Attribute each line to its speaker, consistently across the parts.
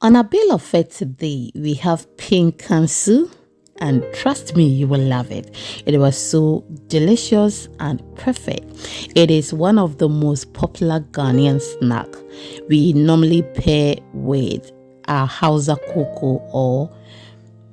Speaker 1: On our bill of fare today, we have pinkaso, and trust me, you will love it. It was so delicious and perfect. It is one of the most popular Ghanaian snack. We normally pair with our Hausa cocoa or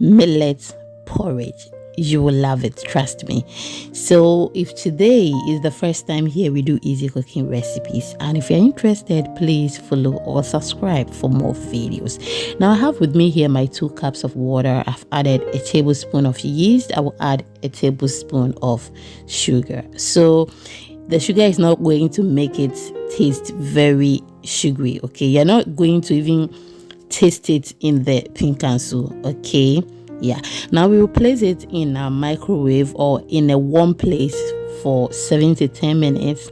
Speaker 1: millet porridge. You will love it, trust me. So if today is the first time here, we do easy cooking recipes, and if you're interested, please follow or subscribe for more videos. Now I have with me here my 2 cups of water. I've added a tablespoon of yeast. I will add a tablespoon of sugar. So the sugar is not going to make it taste very sugary, okay? You're not going to even taste it in the pinkaso, okay? Yeah, now we will place it in a microwave or in a warm place for 7 to 10 minutes,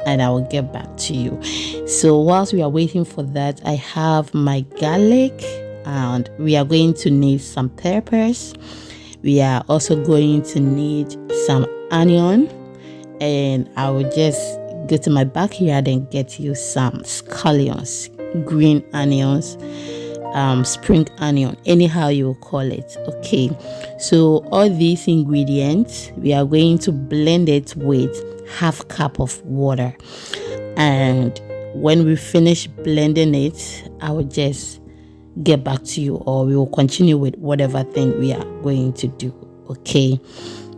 Speaker 1: and I will get back to you. So whilst we are waiting for that, I have my garlic, and we are going to need some peppers. We are also going to need some onion, and I will just go to my backyard and get you some scallions, green onions, spring onion, anyhow you will call it, okay? So all these ingredients, we are going to blend it with half cup of water, and when we finish blending it, I will just get back to you, or we will continue with whatever thing we are going to do, okay?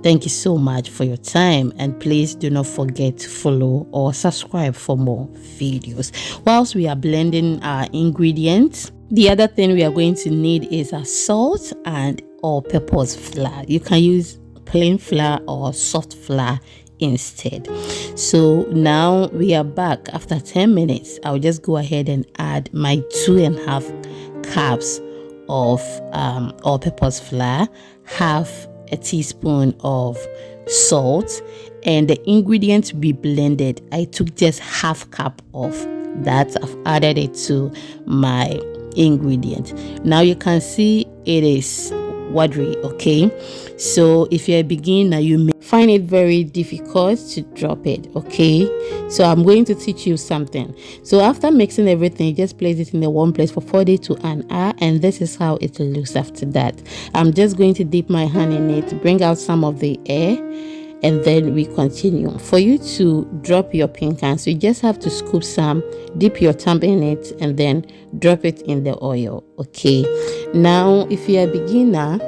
Speaker 1: Thank you so much for your time, and please do not forget to follow or subscribe for more videos. Whilst we are blending our ingredients, the other thing we are going to need is a salt and all-purpose flour. You can use plain flour or soft flour instead. So now we are back after 10 minutes. I'll just go ahead and add my 2.5 cups of all-purpose flour, half a teaspoon of salt, and the ingredients we blended, I took just half cup of that. I've added it to my ingredient. Now you can see it is watery, okay? So if you're a beginner, you may find it very difficult to drop it, okay? So I'm going to teach you something. So after mixing everything, you just place it in a warm place for 40 to an hour, and this is how it looks after that. I'm just going to dip my hand in it, bring out some of the air, and then we continue. For you to drop your pinkaso, you just have to scoop some, dip your thumb in it, and then drop it in the oil, okay? Now if you're a beginner,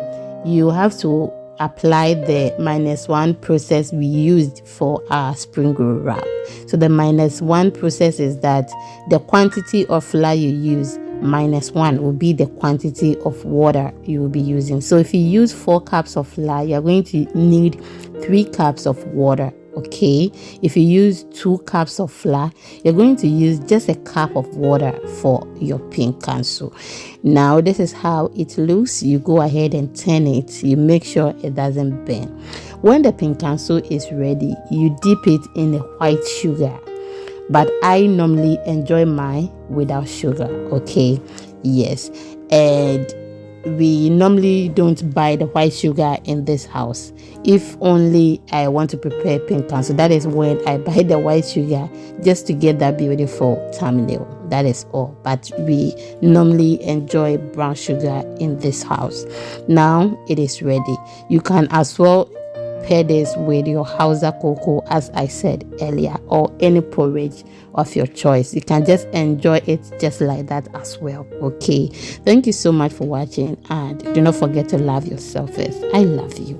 Speaker 1: you have to apply the -1 process we used for our spring roll wrap. So the -1 process is that the quantity of flour you use -1 will be the quantity of water you will be using. So if you use 4 cups of flour, you're going to need 3 cups of water, okay? If you use 2 cups of flour, you're going to use just a cup of water for your pinkaso. Now this is how it looks. You go ahead and turn it. You make sure it doesn't burn. When the pinkaso is ready, you dip it in a white sugar, but I normally enjoy mine without sugar, okay? Yes, and we normally don't buy the white sugar in this house. If only I want to prepare pinkaso, that is when I buy the white sugar, just to get that beautiful thumbnail. That is all. But we normally enjoy brown sugar in this house. Now it is ready. You can as well pair this with your Hausa cocoa, as I said earlier, or any porridge of your choice. You can just enjoy it just like that as well, okay? Thank you so much for watching, and do not forget to love yourself first. I love you.